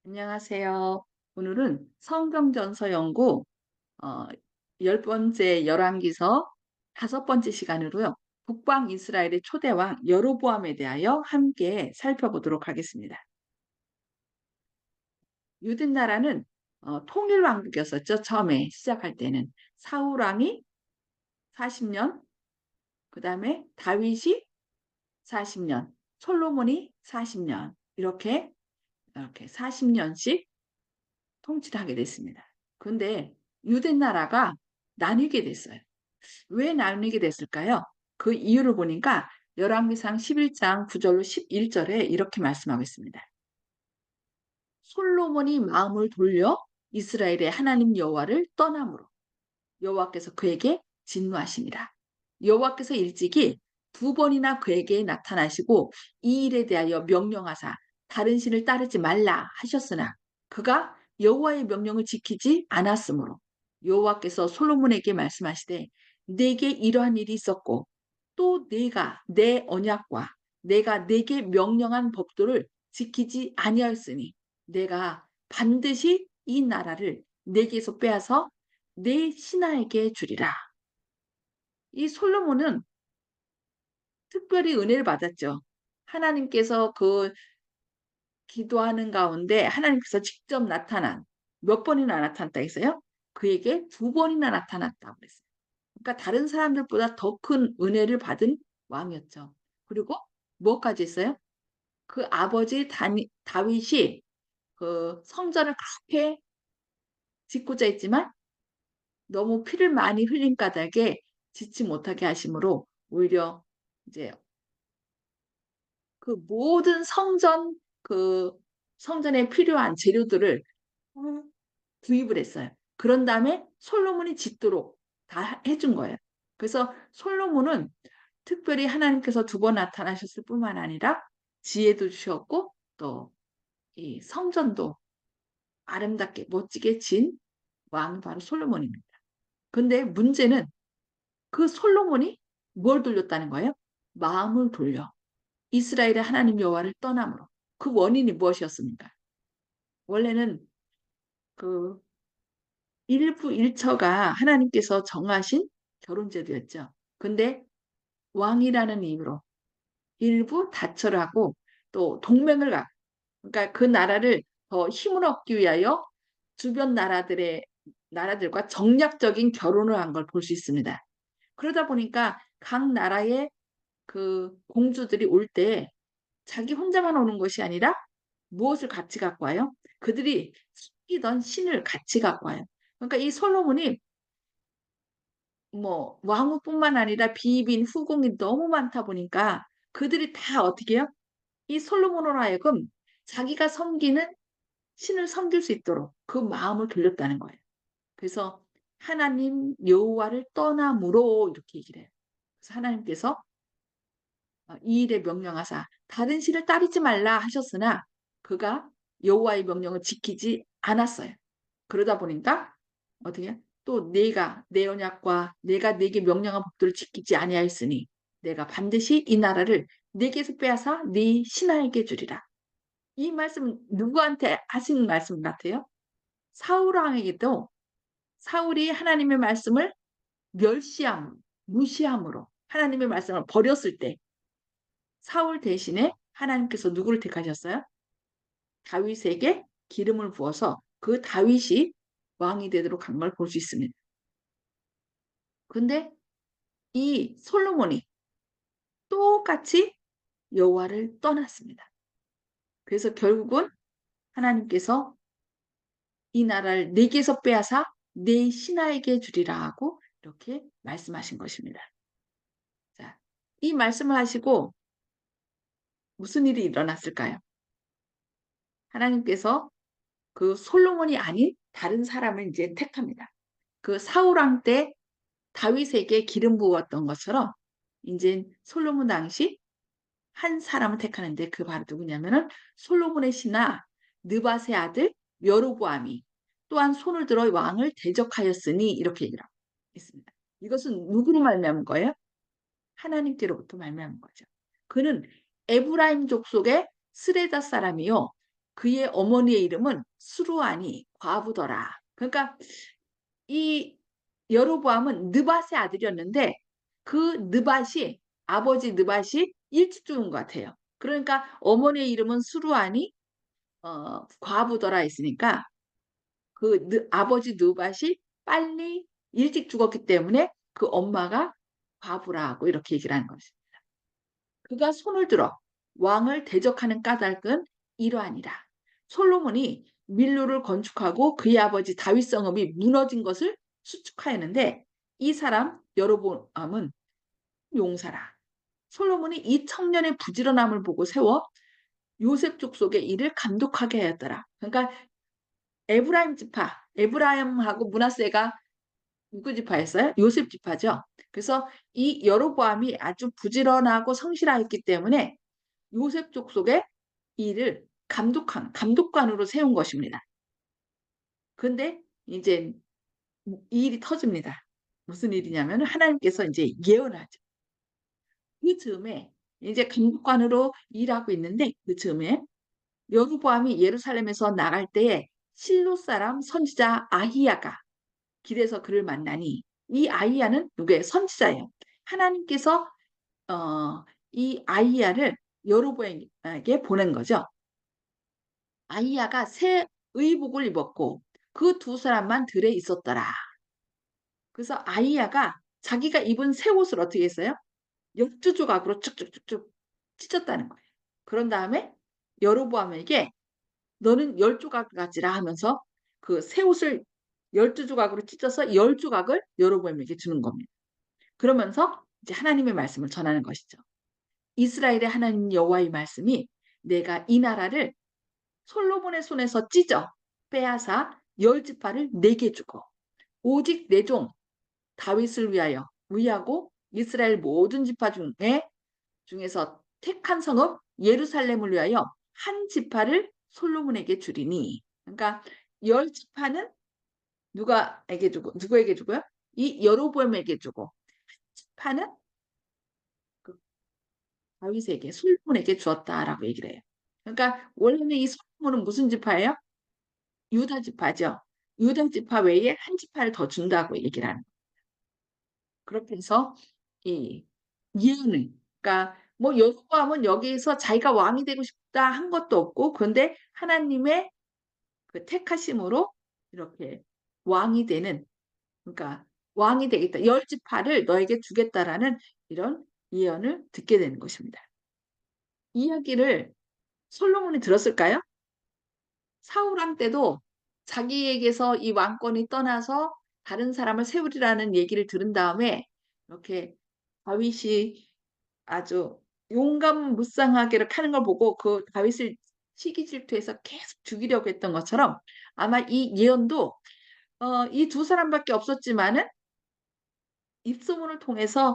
안녕하세요. 오늘은 성경전서 연구 어, 10번째 열왕기서 5번째 시간으로요. 북방 이스라엘의 초대왕 여로보암에 대하여 함께 살펴보도록 하겠습니다. 유대 나라는 통일 왕국이었었죠. 처음에 시작할 때는 사울 왕이 40년, 그다음에 다윗이 40년, 솔로몬이 40년 이렇게 40년씩 통치를 하게 됐습니다. 그런데 유대 나라가 나뉘게 됐어요. 왜 나뉘게 됐을까요? 그 이유를 보니까 열왕기상 11장 9절로 11절에 이렇게 말씀하고 있습니다. 솔로몬이 마음을 돌려 이스라엘의 하나님 여호와를 떠남으로 여호와께서 그에게 진노하시니라. 여호와께서 일찍이 2번이나 그에게 나타나시고 이 일에 대하여 명령하사 다른 신을 따르지 말라 하셨으나 그가 여호와의 명령을 지키지 않았으므로 여호와께서 솔로몬에게 말씀하시되 내게 이러한 일이 있었고 또 내가 내 언약과 내가 내게 명령한 법도를 지키지 아니하였으니 내가 반드시 이 나라를 내게서 빼앗아 내 신하에게 주리라. 이 솔로몬은 특별히 은혜를 받았죠. 하나님께서 그 기도하는 가운데 하나님께서 직접 나타난 몇 번이나 나타났다 했어요? 그에게 2번이나 나타났다고 그랬어요. 그러니까 다른 사람들보다 더 큰 은혜를 받은 왕이었죠. 그리고 뭐까지 했어요? 그 아버지 다윗이 그 성전을 그렇게 짓고자 했지만 너무 피를 많이 흘린 까닭에 짓지 못하게 하심으로 오히려 이제 그 모든 그 성전에 필요한 재료들을 구입을 했어요. 그런 다음에 솔로몬이 짓도록 다 해준 거예요. 그래서 솔로몬은 특별히 하나님께서 2번 나타나셨을 뿐만 아니라 지혜도 주셨고 또 이 성전도 아름답게 멋지게 진 왕이 바로 솔로몬입니다. 근데 문제는 그 솔로몬이 뭘 돌렸다는 거예요? 마음을 돌려 이스라엘의 하나님 여호와를 떠남으로. 그 원인이 무엇이었습니까? 원래는 그 일부 일처가 하나님께서 정하신 결혼제도였죠. 근데 왕이라는 이유로 일부 다처를 하고 또 동맹을 그러니까 그 나라를 더 힘을 얻기 위하여 주변 나라들과 정략적인 결혼을 한 걸 볼 수 있습니다. 그러다 보니까 각 나라의 그 공주들이 올 때 자기 혼자만 오는 것이 아니라 무엇을 같이 갖고 와요? 그들이 섬기던 신을 같이 갖고 와요. 그러니까 이 솔로몬이 뭐 왕후뿐만 아니라 비빈 후궁이 너무 많다 보니까 그들이 다 어떻게 해요? 이 솔로몬으로 하여금 자기가 섬기는 신을 섬길 수 있도록 그 마음을 돌렸다는 거예요. 그래서 하나님 여호와를 떠남으로 이렇게 얘기를 해요. 그래서 하나님께서 이 일에 명령하사 다른 신을 따르지 말라 하셨으나 그가 여호와의 명령을 지키지 않았어요. 그러다 보니까 어떻게 또 내가 내 언약과 내가 내게 명령한 법도를 지키지 아니하였으니 내가 반드시 이 나라를 내게서 빼앗아 네 신하에게 주리라. 이 말씀은 누구한테 하신 말씀 같아요? 사울 왕에게도 사울이 하나님의 말씀을 무시함으로 하나님의 말씀을 버렸을 때 사울 대신에 하나님께서 누구를 택하셨어요? 다윗에게 기름을 부어서 그 다윗이 왕이 되도록 한 걸 볼 수 있습니다. 근데 이 솔로몬이 똑같이 여호와를 떠났습니다. 그래서 결국은 하나님께서 이 나라를 내게서 빼앗아 내 신하에게 주리라 하고 이렇게 말씀하신 것입니다. 자, 이 말씀을 하시고 무슨 일이 일어났을까요? 하나님께서 그 솔로몬이 아닌 다른 사람을 이제 택합니다. 그 사울 왕 때 다윗에게 기름 부었던 것처럼 이제 솔로몬 당시 한 사람을 택하는데 그 바로 누구냐면은 솔로몬의 신하 느밧의 아들 여로보암이 또한 손을 들어 왕을 대적하였으니 이렇게 얘기를 하고 있습니다. 이것은 누구로 말미암은 거예요? 하나님께로부터 말미암은 거죠. 그는 에브라임 족속의 스레다 사람이요. 그의 어머니의 이름은 수루아니 과부더라. 그러니까 이 여로보암은 느밧의 아들이었는데 그 느밧이 아버지 느밧이 일찍 죽은 것 같아요. 그러니까 어머니의 이름은 수루아니 과부더라 했으니까 아버지 느밧이 빨리 일찍 죽었기 때문에 그 엄마가 과부라고 이렇게 얘기를 하는 것이. 그가 손을 들어 왕을 대적하는 까닭은 이러하니라. 솔로몬이 밀로를 건축하고 그의 아버지 다윗 성읍이 무너진 것을 수축하였는데 이 사람 여로보암은 용사라. 솔로몬이 이 청년의 부지런함을 보고 세워 요셉 족속의 일을 감독하게 하였더라. 그러니까 에브라임 지파, 에브라임하고 므낫세가 누구 지파였어요? 요셉 지파죠. 그래서 이 여로보암이 아주 부지런하고 성실하였기 때문에 요셉 족속의 일을 감독관으로 세운 것입니다. 그런데 이제 이 일이 터집니다. 무슨 일이냐면 하나님께서 이제 예언하죠. 그 즈음에 이제 감독관으로 일하고 있는데 그 즈음에 여로보암이 예루살렘에서 나갈 때에 실로 사람 선지자 아히야가 길에서 그를 만나니 이 아히야는 누구예요? 선지자예요. 하나님께서 이 아히야를 여로보암에게 보낸 거죠. 아히야가 새 의복을 입었고 그 두 사람만 들에 있었더라. 그래서 아히야가 자기가 입은 새 옷을 어떻게 했어요? 12조각으로 쭉쭉쭉쭉 찢었다는 거예요. 그런 다음에 여로보암에게 너는 10조각 가지라 하면서 그 새 옷을 12조각으로 찢어서 10조각을 여로보암에게 주는 겁니다. 그러면서 이제 하나님의 말씀을 전하는 것이죠. 이스라엘의 하나님 여호와의 말씀이 내가 이 나라를 솔로몬의 손에서 찢어 빼앗아 10지파를 내게 주고 오직 내 종 다윗을 위하고 이스라엘 모든 지파 중에서 택한 성읍 예루살렘을 위하여 한 지파를 솔로몬에게 주리니. 그러니까 10지파는 누구에게 주고요? 이 여로보암에게 주고 지파는 그 다윗에게 솔로몬에게 주었다라고 얘기를 해요. 그러니까 원래는 이 솔로몬은 무슨 지파예요? 유다 지파죠. 유다 지파 외에 한 지파를 더 준다고 얘기를 하는. 그렇게 해서 이 예언을 그러니까 뭐 여로보암은 여기에서 자기가 왕이 되고 싶다 한 것도 없고 그런데 하나님의 그 택하심으로 이렇게 왕이 되는 그러니까 왕이 되겠다. 10지파를 너에게 주겠다라는 이런 예언을 듣게 되는 것입니다. 이야기를 솔로몬이 들었을까요? 사울왕 때도 자기에게서 이 왕권이 떠나서 다른 사람을 세우리라는 얘기를 들은 다음에 이렇게 다윗이 아주 용감무쌍하게 이렇게 하는 걸 보고 그 다윗을 시기 질투해서 계속 죽이려고 했던 것처럼 아마 이 예언도 이 두 사람밖에 없었지만은 입소문을 통해서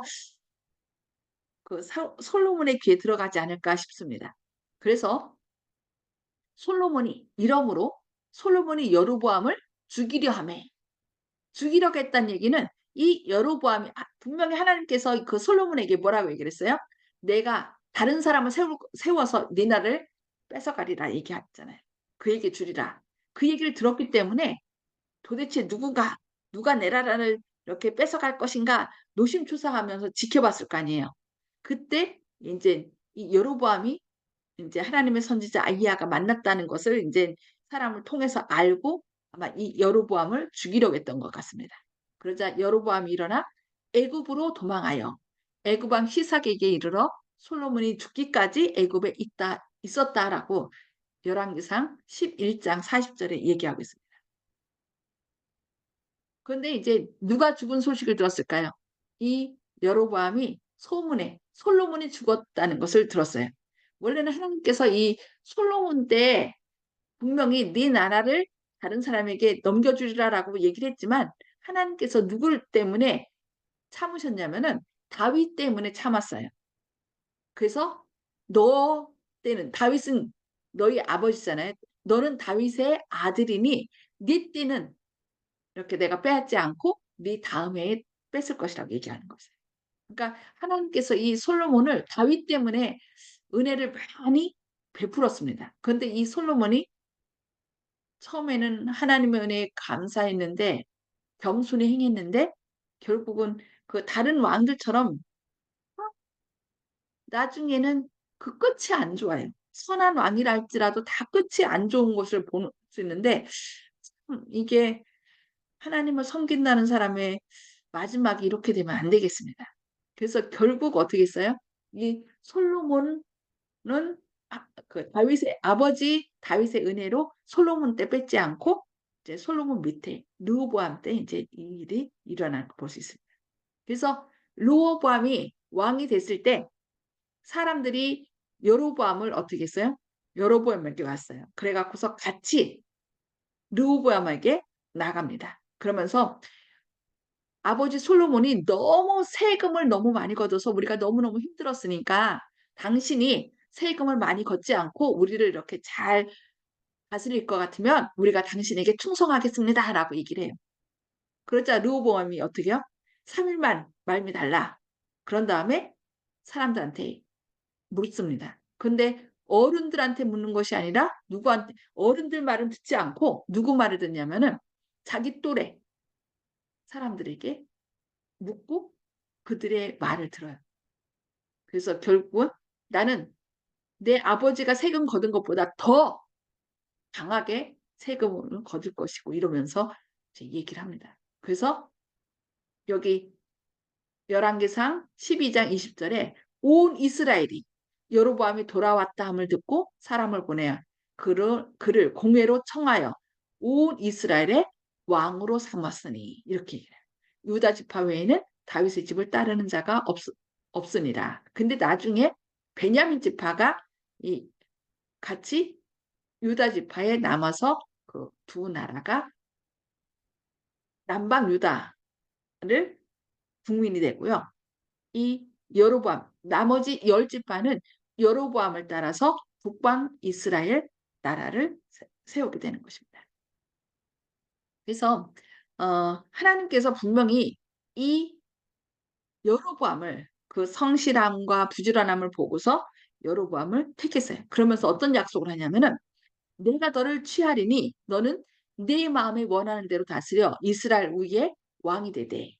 그 솔로몬의 귀에 들어가지 않을까 싶습니다. 그래서 솔로몬이 이러므로 솔로몬이 여로보암을 죽이려 하매 죽이려고 했다는 얘기는 이 여로보암이 분명히 하나님께서 그 솔로몬에게 뭐라고 얘기를 했어요? 내가 다른 사람을 세워서 네 나라를 뺏어가리라 얘기했잖아요. 그에게 주리라. 그 얘기를 들었기 때문에 도대체 누가 내 나라를 이렇게 뺏어갈 것인가 노심초사하면서 지켜봤을 거 아니에요. 그때 이제 이 여로보암이 이제 하나님의 선지자 아히야가 만났다는 것을 이제 사람을 통해서 알고 아마 이 여로보암을 죽이려고 했던 것 같습니다. 그러자 여로보암이 일어나 애굽으로 도망하여 애굽 왕 시삭에게 이르러 솔로몬이 죽기까지 애굽에 있었다라고 열왕기상 11장 40절에 얘기하고 있습니다. 그런데 이제 누가 죽은 소식을 들었을까요? 이 여로보암이 소문에 솔로몬이 죽었다는 것을 들었어요. 원래는 하나님께서 이 솔로몬 때 분명히 네 나라를 다른 사람에게 넘겨주리라라고 얘기를 했지만 하나님께서 누굴 때문에 참으셨냐면은 다윗 때문에 참았어요. 그래서 너 때는 다윗은 너희 아버지잖아요. 너는 다윗의 아들이니 네 때는 이렇게 내가 빼앗지 않고 네 다음에 뺏을 것이라고 얘기하는 거죠. 그러니까 하나님께서 이 솔로몬을 다윗 때문에 은혜를 많이 베풀었습니다. 그런데 이 솔로몬이 처음에는 하나님의 은혜에 감사했는데 겸손히 행했는데 결국은 그 다른 왕들처럼 나중에는 그 끝이 안 좋아요. 선한 왕이라 할지라도 다 끝이 안 좋은 것을 볼 수 있는데 이게 하나님을 섬긴다는 사람의 마지막이 이렇게 되면 안 되겠습니다. 그래서 결국 어떻게 했어요? 이 솔로몬은 그 다윗의 아버지 다윗의 은혜로 솔로몬 때 뺏지 않고 이제 솔로몬 밑에 르호보암 때 이제 이 일이 일어난 걸 볼 수 있습니다. 그래서 르호보암이 왕이 됐을 때 사람들이 여로보암을 어떻게 했어요? 여로보암에게 왔어요. 그래 갖고서 같이 르호보암에게 나갑니다. 그러면서 아버지 솔로몬이 너무 세금을 너무 많이 걷어서 우리가 너무너무 힘들었으니까 당신이 세금을 많이 걷지 않고 우리를 이렇게 잘 다스릴 것 같으면 우리가 당신에게 충성하겠습니다라고 얘기를 해요. 그러자 르호보암이 어떻게 해요? 3일만 말미 달라. 그런 다음에 사람들한테 묻습니다. 근데 어른들한테 묻는 것이 아니라 누구한테 어른들 말은 듣지 않고 누구 말을 듣냐면은 자기 또래 사람들에게 묻고 그들의 말을 들어요. 그래서 결국은 나는 내 아버지가 세금 거둔 것보다 더 강하게 세금을 거둘 것이고 이러면서 이제 얘기를 합니다. 그래서 여기 열왕기상 12장 20절에 온 이스라엘이 여로보암이 돌아왔다 함을 듣고 사람을 보내어 그를 공회로 청하여 온 이스라엘의 왕으로 삼았으니 이렇게 얘기해요. 유다 지파 외에는 다윗의 집을 따르는 자가 없으니라. 근데 나중에 베냐민 지파가 이 같이 유다 지파에 남아서 그 두 나라가 남방 유다를 국민이 되고요. 이 여로보암 나머지 열 지파는 여로보암을 따라서 북방 이스라엘 나라를 세우게 되는 것입니다. 그래서 하나님께서 분명히 이 여로보암을 그 성실함과 부지런함을 보고서 여로보암을 택했어요. 그러면서 어떤 약속을 하냐면은 내가 너를 취하리니 너는 내 마음에 원하는 대로 다스려 이스라엘 위에 왕이 되되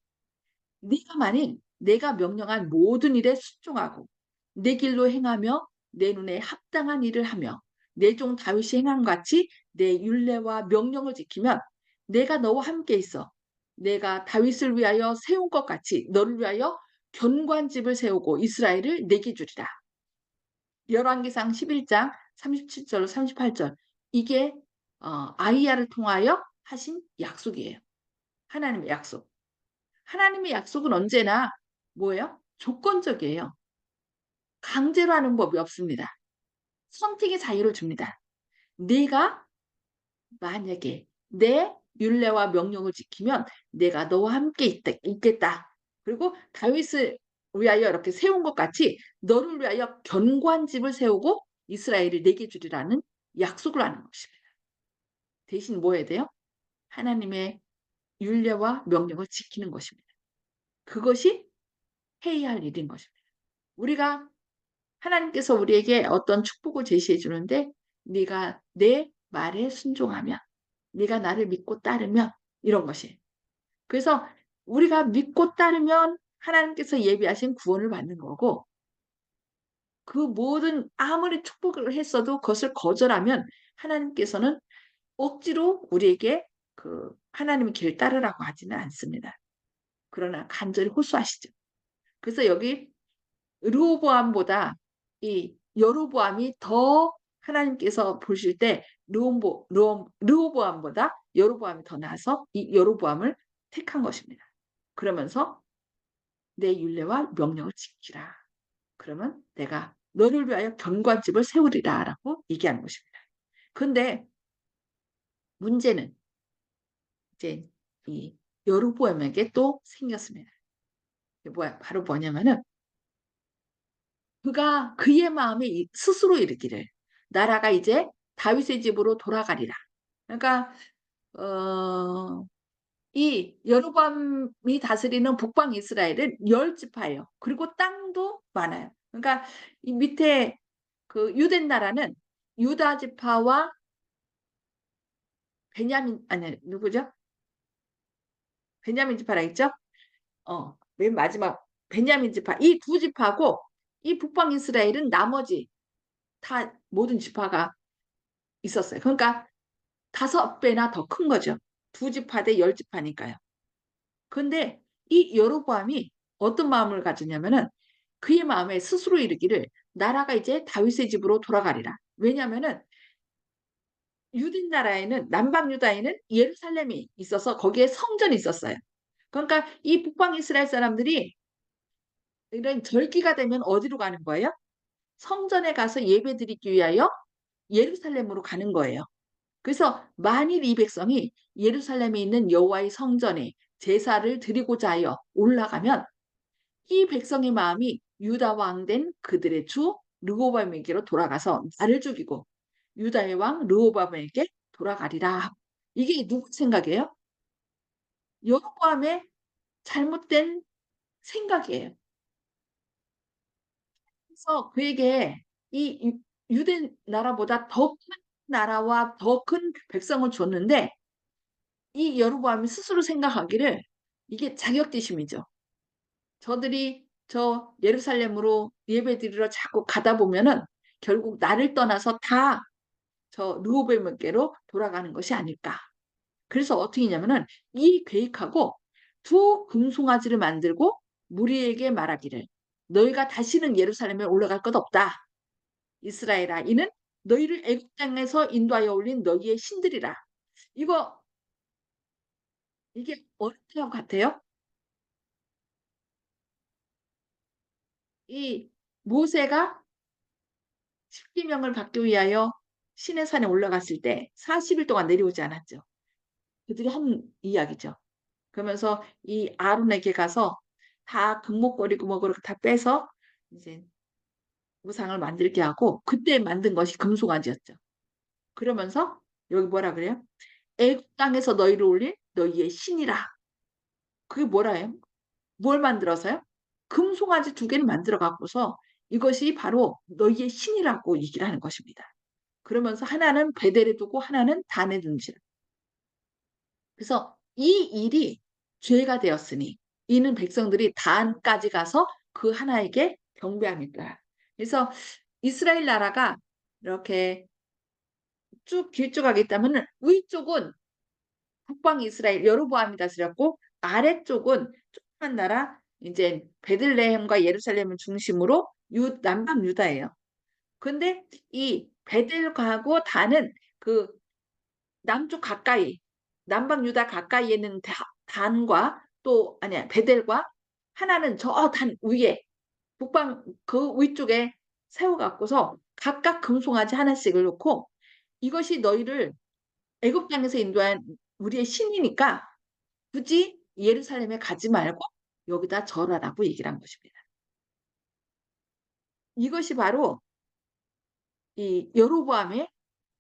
네가 만일 내가 명령한 모든 일에 순종하고 내 길로 행하며 내 눈에 합당한 일을 하며 내 종 다윗이 행한 같이 내 율례와 명령을 지키면 내가 너와 함께 있어 내가 다윗을 위하여 세운 것 같이 너를 위하여 견관집을 세우고 이스라엘을 내게 주리라. 열왕기상 11장 37절로 38절 이게 아이야를 통하여 하신 약속이에요. 하나님의 약속. 하나님의 약속은 언제나 뭐예요? 조건적이에요. 강제로 하는 법이 없습니다. 선택의 자유를 줍니다. 네가 만약에 내 율례와 명령을 지키면 내가 너와 함께 있겠다. 그리고 다윗을 위하여 이렇게 세운 것 같이 너를 위하여 견관집을 세우고 이스라엘을 내게 주리라는 약속을 하는 것입니다. 대신 뭐 해야 돼요? 하나님의 율례와 명령을 지키는 것입니다. 그것이 해야 할 일인 것입니다. 우리가 하나님께서 우리에게 어떤 축복을 제시해 주는데 네가 내 말에 순종하면 네가 나를 믿고 따르면 이런 것이 그래서 우리가 믿고 따르면 하나님께서 예비하신 구원을 받는 거고 그 모든 아무리 축복을 했어도 그것을 거절하면 하나님께서는 억지로 우리에게 그 하나님의 길을 따르라고 하지는 않습니다. 그러나 간절히 호소하시죠. 그래서 여기 르호보암보다 이 여로보암이 더 하나님께서 보실 때 르호보암보다 여로보암이 더 나아서 이 여로보암을 택한 것입니다. 그러면서 내 율례와 명령을 지키라. 그러면 내가 너를 위하여 견관집을 세우리라라고 얘기하는 것입니다. 근데 문제는 이제 이 여로보암에게 또 생겼습니다. 바로 뭐냐면은 그가 그의 마음에 스스로 이르기를 나라가 이제 다윗의 집으로 돌아가리라. 그러니까 이 여로보암이 다스리는 북방 이스라엘은 열 지파예요. 그리고 땅도 많아요. 그러니까 이 밑에 그 유대 나라는 유다 지파와 베냐민 아니 누구죠? 베냐민 지파라 했죠? 맨 마지막 베냐민 지파 이 두 지파고 이 북방 이스라엘은 나머지 다 모든 지파가 있었어요. 그러니까 5배나 더 큰 거죠. 두 지파 대 10지파니까요. 근데 이 여로보암이 어떤 마음을 가졌냐면은 그의 마음에 스스로 이르기를 나라가 이제 다윗의 집으로 돌아가리라. 왜냐하면은 유대 나라에는 남방 유다에는 예루살렘이 있어서 거기에 성전이 있었어요. 그러니까 이 북방 이스라엘 사람들이 이런 절기가 되면 어디로 가는 거예요? 성전에 가서 예배 드리기 위하여 예루살렘으로 가는 거예요. 그래서 만일 이 백성이 예루살렘에 있는 여호와의 성전에 제사를 드리고자 하여 올라가면 이 백성의 마음이 유다 왕 된 그들의 주 르호보암에게로 돌아가서 나를 죽이고 유다의 왕 르호보암에게 돌아가리라. 이게 누구 생각이에요? 여로보암의 잘못된 생각이에요. 그래서 그에게 이 유대 나라보다 더 큰 나라와 더 큰 백성을 줬는데 이 여로보암이 스스로 생각하기를 이게 자격지심이죠. 저들이 저 예루살렘으로 예배드리러 자꾸 가다 보면은 결국 나를 떠나서 다 저 르호보암에게로 돌아가는 것이 아닐까. 그래서 어떻게 했냐면은 이 계획하고 두 금송아지를 만들고 무리에게 말하기를 너희가 다시는 예루살렘에 올라갈 것 없다. 이스라엘아 이는 너희를 애굽 땅에서 인도하여 올린 너희의 신들이라. 이거 이게 어떻게 같아요? 이 모세가 십계명을 받기 위하여 시내 산에 올라갔을 때 40일 동안 내려오지 않았죠. 그들이 한 이야기죠. 그러면서 이 아론에게 가서 다 금목걸이고 뭐 그렇게 다 빼서 이제 우상을 만들게 하고 그때 만든 것이 금송아지였죠. 그러면서 여기 뭐라 그래요? 애굽 땅에서 너희를 올린 너희의 신이라. 그게 뭐라요? 뭘 만들어서요? 금송아지 2개를 만들어 갖고서 이것이 바로 너희의 신이라고 얘기를 하는 것입니다. 그러면서 하나는 베델에 두고 하나는 단에 둔지라. 그래서 이 일이 죄가 되었으니 이는 백성들이 단까지 가서 그 하나에게 경배합니다. 그래서 이스라엘 나라가 이렇게 쭉 길쭉하게 있다면 위쪽은 북방 이스라엘 여로보암이 다스렸고 아래쪽은 조그만 나라 이제 베들레헴과 예루살렘을 중심으로 남방 유다예요. 근데 이 베델하고 단은 그 남쪽 가까이 남방 유다 가까이에 있는 단과 또 아니야 베델과 하나는 저 단 위에 북방 그 위쪽에 세워갖고서 각각 금송아지 하나씩을 놓고 이것이 너희를 애굽 땅에서 인도한 우리의 신이니까 굳이 예루살렘에 가지 말고 여기다 절하라고 얘기를 한 것입니다. 이것이 바로 이 여로보암의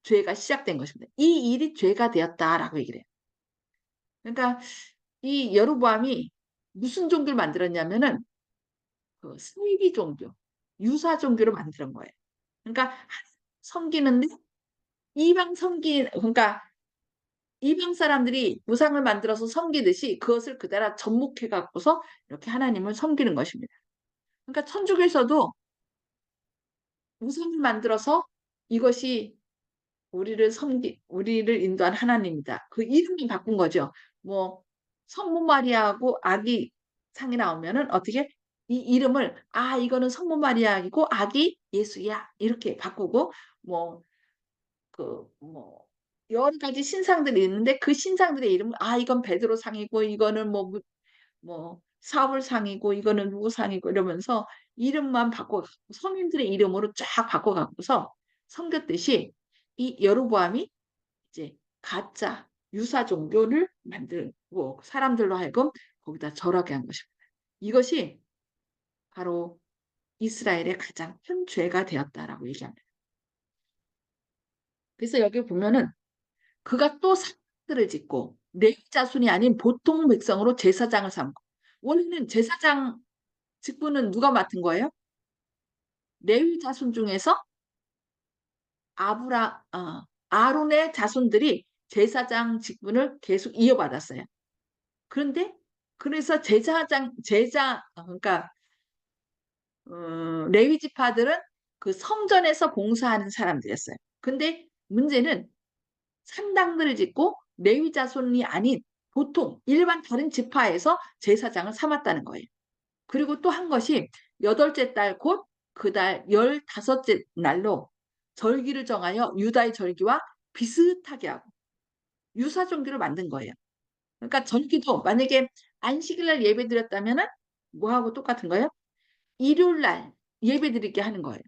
죄가 시작된 것입니다. 이 일이 죄가 되었다라고 얘기를 해요. 그러니까 이 여로보암이 무슨 종교를 만들었냐면은 그 세비 종교, 유사 종교를 만드는 거예요. 그러니까 섬기는데 그러니까 이방 사람들이 우상을 만들어서 섬기듯이 그것을 그대로 접목해 갖고서 이렇게 하나님을 섬기는 것입니다. 그러니까 천주교에서도 우상을 만들어서 이것이 우리를 인도한 하나님이다. 그 이름이 바꾼 거죠. 뭐 성모 마리아하고 아기 상이 나오면은 어떻게 이 이름을 이거는 성모 마리아이고 아기 예수야 이렇게 바꾸고 뭐 뭐 여러 가지 신상들이 있는데 그 신상들의 이름을 이건 베드로 상이고 이거는 뭐 사울 상이고 이거는 누구 상이고 이러면서 이름만 바꿔 성인들의 이름으로 쫙 바꿔 갖고서 섬겼듯이 이 여로보암이 이제 가짜 유사 종교를 만들고 사람들로 하여금 거기다 절하게 한 것입니다. 이것이 바로 이스라엘의 가장 큰 죄가 되었다라고 얘기합니다. 그래서 여기 보면은 그가 또 사들을 짓고 레위 자손이 아닌 보통 백성으로 제사장을 삼고 원래는 제사장 직분은 누가 맡은 거예요? 레위 자손 중에서 아론의 자손들이 제사장 직분을 계속 이어받았어요. 그런데 그래서 그러니까 레위 지파들은 그 성전에서 봉사하는 사람들이었어요. 근데 문제는 산당들을 짓고 레위 자손이 아닌 보통 일반 다른 지파에서 제사장을 삼았다는 거예요. 그리고 또 한 것이 여덟째 달 곧 그 달 15째 날로 절기를 정하여 유다의 절기와 비슷하게 하고 유사 종교를 만든 거예요. 그러니까 절기도 만약에 안식일 날 예배 드렸다면은 뭐하고 똑같은 거예요? 일요일 날 예배 드리게 하는 거예요.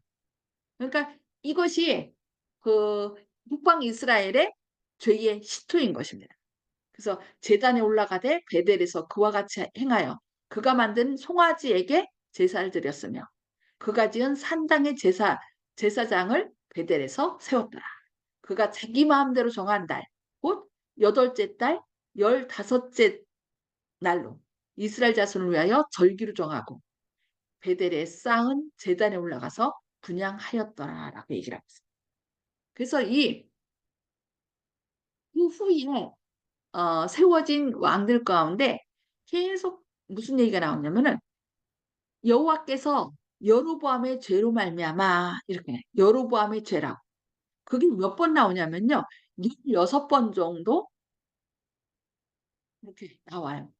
그러니까 이것이 그 북방 이스라엘의 죄의 시초인 것입니다. 그래서 제단에 올라가되 베델에서 그와 같이 행하여 그가 만든 송아지에게 제사를 드렸으며 그가 지은 산당의 제사장을 베델에서 세웠더라. 그가 자기 마음대로 정한 달, 곧 여덟째 달 15째 날로 이스라엘 자손을 위하여 절기를 정하고 베델에 쌓은 제단에 올라가서 분향하였더라라고 얘기를 하고 있습니다. 그래서 그 후에 세워진 왕들 가운데 계속 무슨 얘기가 나오냐면은 여호와께서 여로보암의 죄로 말미암아 이렇게 여로보암의 죄라고 그게 몇 번 나오냐면요 16번 정도 이렇게 나와요.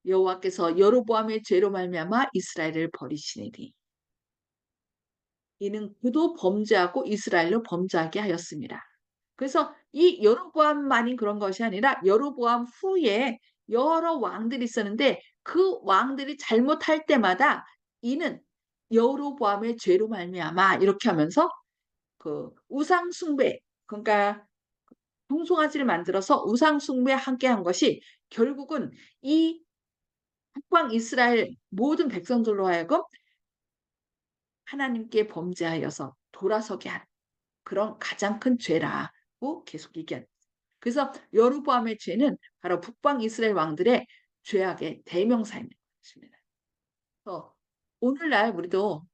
여호와께서 여로보암의 죄로 말미암아 이스라엘을 버리시니니 이는 그도 범죄하고 이스라엘로 범죄하게 하였습니다. 그래서 이 여로보암만이 그런 것이 아니라 여로보암 후에 여러 왕들이 있었는데 그 왕들이 잘못할 때마다 이는 여로보암의 죄로 말미암아 이렇게 하면서 그 우상 숭배 그러니까 동송아지를 만들어서 우상 숭배 함께 한 것이 결국은 이 북방 이스라엘 모든 백성들로 하여금 하나님께 범죄하여서 돌아서게 하는 그런 가장 큰 죄라고 계속 얘기합니다. 그래서 여로보암의 죄는 바로 북방 이스라엘 왕들의 죄악의 대명사인 것입니다. 그래서 오늘날 우리도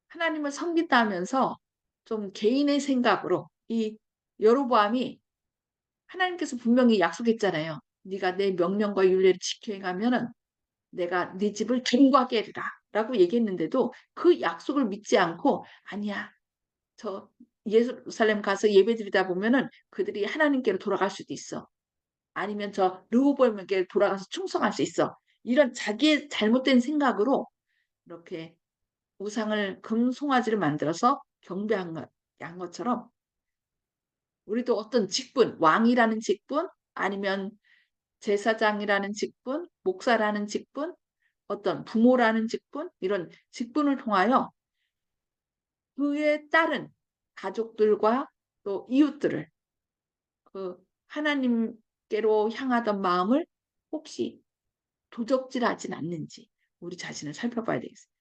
하나님을 섬긴다 하면서 좀 개인의 생각으로 이 여로보암이 하나님께서 분명히 약속했잖아요. 네가 내 명령과 율례를 지켜 행하면은 내가 네 집을 견고하게 해리라 라고 얘기했는데도 그 약속을 믿지 않고 아니야 저 예루살렘 가서 예배드리다 보면은 그들이 하나님께로 돌아갈 수도 있어. 아니면 저 르호보암에게 돌아가서 충성할 수 있어. 이런 자기의 잘못된 생각으로 이렇게 우상을 금송아지를 만들어서 경배한 것처럼 우리도 어떤 직분, 왕이라는 직분, 아니면 제사장이라는 직분, 목사라는 직분, 어떤 부모라는 직분, 이런 직분을 통하여 그에 따른 가족들과 또 이웃들을 그 하나님께로 향하던 마음을 혹시 도적질하진 않는지 우리 자신을 살펴봐야 되겠습니다.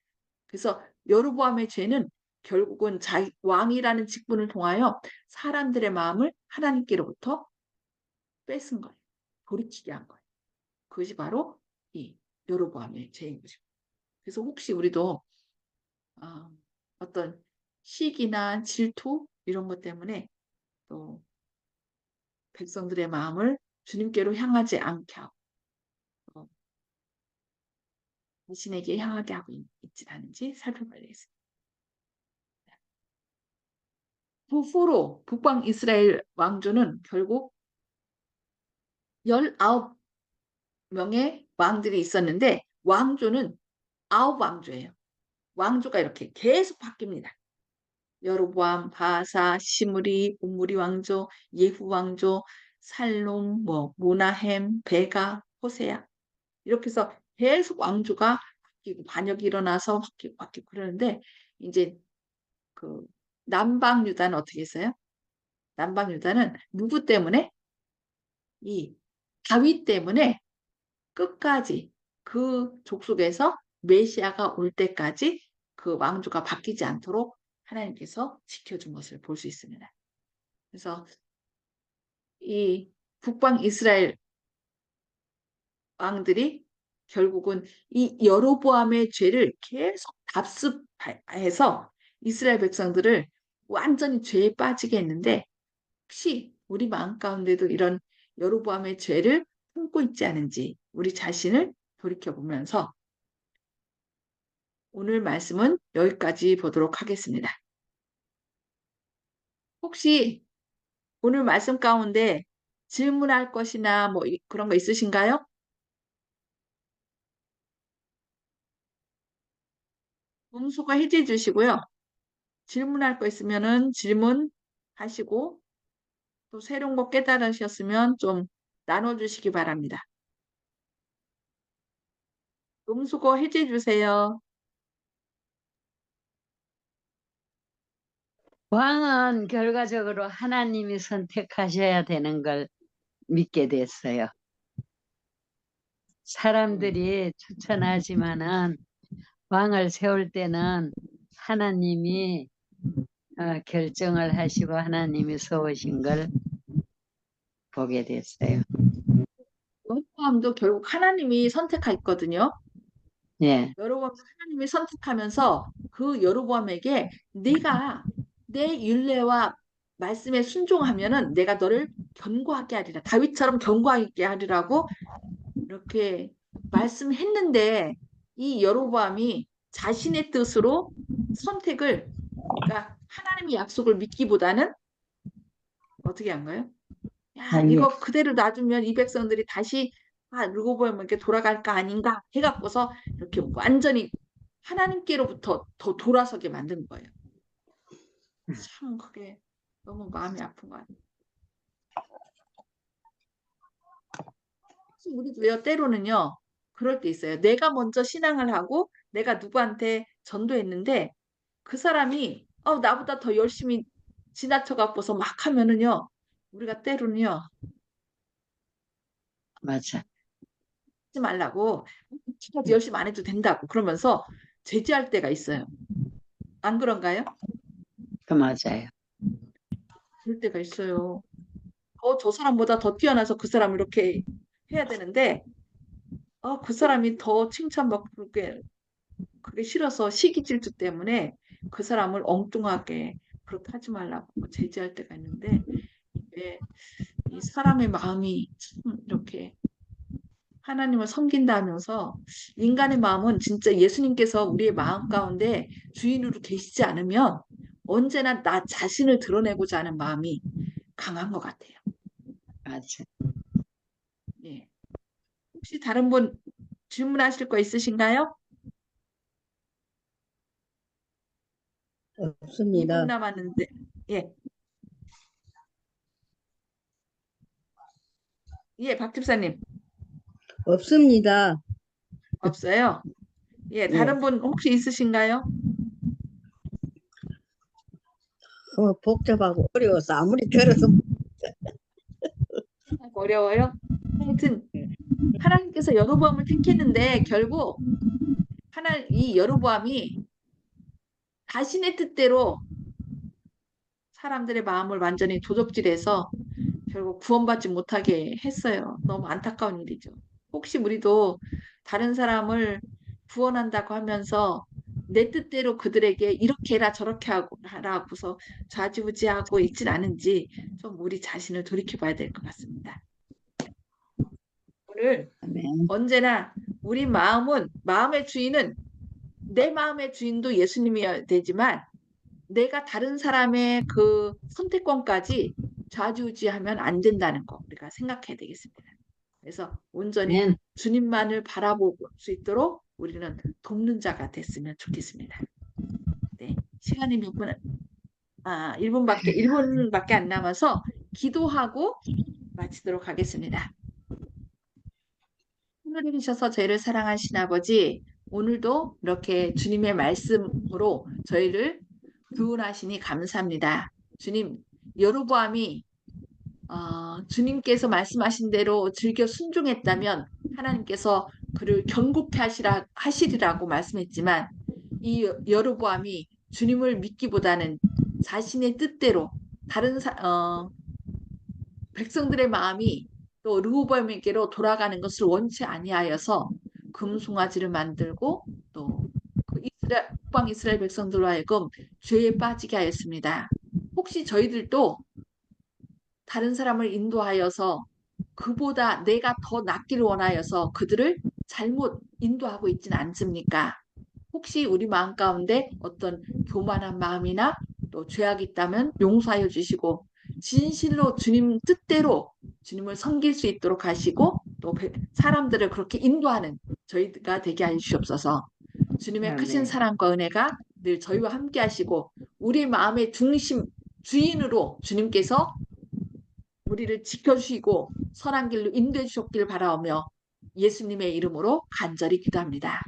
그래서 여로보암의 죄는 결국은 왕이라는 직분을 통하여 사람들의 마음을 하나님께로부터 뺏은 거예요. 돌이키게 한 거예요. 그것이 바로 이 여로보암의 죄인 것입니다. 그래서 혹시 우리도 어떤 시기나 질투 이런 것 때문에 또 백성들의 마음을 주님께로 향하지 않게 하고 자신에게 향하게 하고 있지 않은지 살펴봐야 되겠습니다. 그 후로 북방 이스라엘 왕조는 결국 19명의 왕들이 있었는데 왕조는 9왕조예요. 왕조가 이렇게 계속 바뀝니다. 여로보암, 바사, 시므리, 옴므리 왕조, 예후 왕조, 살롬, 모나햄, 베가, 호세야 이렇게 해서 계속 왕조가 바뀌고 반역이 일어나서 바뀌고 그러는데 이제 그 남방 유다는 어떻게 했어요? 남방 유다는 누구 때문에? 이 다윗 때문에 끝까지 그 족속에서 메시아가 올 때까지 그 왕조가 바뀌지 않도록 하나님께서 지켜준 것을 볼 수 있습니다. 그래서 이 북방 이스라엘 왕들이 결국은 이 여로보암의 죄를 계속 답습해서 이스라엘 백성들을 완전히 죄에 빠지게 했는데 혹시 우리 마음 가운데도 이런 여로보암의 죄를 품고 있지 않은지 우리 자신을 돌이켜보면서 오늘 말씀은 여기까지 보도록 하겠습니다. 혹시 오늘 말씀 가운데 질문할 것이나 뭐 그런 거 있으신가요? 음소거 해제해 주시고요. 질문할 거 있으면은 질문하시고 또 새로운 거 깨달으셨으면 좀 나눠주시기 바랍니다. 음소거 해제해 주세요. 왕은 결과적으로 하나님이 선택하셔야 되는 걸 믿게 됐어요. 사람들이 추천하지만은 왕을 세울 때는 하나님이 결정을 하시고 하나님이 세우신 걸 보게 됐어요. 여로보암도 결국 하나님이 선택했거든요. 예, 여로보암 하나님이 선택하면서 그 여로보암에게 네가 내 율례와 말씀에 순종하면은 내가 너를 견고하게 하리라. 다윗처럼 견고하게 하리라고 이렇게 말씀했는데 이 여로보암이 자신의 뜻으로 선택을 그러니까 하나님의 약속을 믿기보다는 어떻게 한 거예요? 야, 예, 이거 그대로 놔두면 이 백성들이 다시 르고보암에게 돌아갈까 아닌가 해갖고서 이렇게 완전히 하나님께로부터 더 돌아서게 만든 거예요. 참 그게 너무 마음이 아픈 거 아니에요. 우리도요 때로는요 그럴 때 있어요. 내가 먼저 신앙을 하고 내가 누구한테 전도했는데 그 사람이 나보다 더 열심히 지나쳐 갖고서 막 하면은요 우리가 때로는요 맞아. 하지 말라고 열심히 안 해도 된다고 그러면서 제지할 때가 있어요. 안 그런가요? 그 맞아요. 그럴 때가 있어요. 저 사람보다 더 뛰어나서 그 사람 이렇게 해야 되는데 그 사람이 더 칭찬받고 그게 싫어서 시기 질투 때문에 그 사람을 엉뚱하게 그렇게 하지 말라고 제지할 때가 있는데 이게 이 사람의 마음이 참 이렇게 하나님을 섬긴다 하면서 인간의 마음은 진짜 예수님께서 우리의 마음 가운데 주인으로 계시지 않으면 언제나 나 자신을 드러내고자 하는 마음이 강한 것 같아요. 맞아. 예. 혹시 다른 분 질문하실 거 있으신가요? 2분 없습니다. 남았는데. 예. 예, 박 집사님. 없습니다. 없어요? 예, 예. 다른 분 혹시 있으신가요? 복잡하고 어려워서 아무리 들어도 어려워요? 하여튼 하나님께서 여로보암을 택했는데 결국 이 여로보암이 자신의 뜻대로 사람들의 마음을 완전히 도적질해서 결국 구원받지 못하게 했어요. 너무 안타까운 일이죠. 혹시 우리도 다른 사람을 구원한다고 하면서 내 뜻대로 그들에게 이렇게 해라 저렇게 하라고서 좌지우지하고 있진 않은지 좀 우리 자신을 돌이켜봐야 될 것 같습니다. 오늘 아멘. 언제나 우리 마음의 주인은 내 마음의 주인도 예수님이어야 되지만 내가 다른 사람의 그 선택권까지 좌지우지하면 안 된다는 거 우리가 생각해야 되겠습니다. 그래서 온전히 아멘. 주님만을 바라볼 수 있도록 우리는 돕는 자가 됐으면 좋겠습니다. 네, 시간이 1분밖에 안 남아서 기도하고 마치도록 하겠습니다. 하늘에 계셔서 저희를 사랑하신 아버지, 오늘도 이렇게 주님의 말씀으로 저희를 교훈하시니 감사합니다. 주님, 여로보암이 주님께서 말씀하신 대로 즐겨 순종했다면 하나님께서 그를 경고케 하시리라고 말씀했지만 이 여로보암이 주님을 믿기보다는 자신의 뜻대로 다른 백성들의 마음이 또 르호보암에게로 돌아가는 것을 원치 아니하여서 금송아지를 만들고 또 그 북방 이스라엘 백성들로 하여금 죄에 빠지게 하였습니다. 혹시 저희들도 다른 사람을 인도하여서 그보다 내가 더 낫기를 원하여서 그들을 잘못 인도하고 있지는 않습니까? 혹시 우리 마음 가운데 어떤 교만한 마음이나 또 죄악이 있다면 용서하여 주시고 진실로 주님 뜻대로 주님을 섬길 수 있도록 하시고 또 사람들을 그렇게 인도하는 저희가 되게 하여 주시옵소서. 주님의 크신 아멘. 사랑과 은혜가 늘 저희와 함께 하시고 우리 마음의 중심 주인으로 주님께서 우리를 지켜주시고 선한 길로 인도해 주셨길 바라오며 예수님의 이름으로 간절히 기도합니다.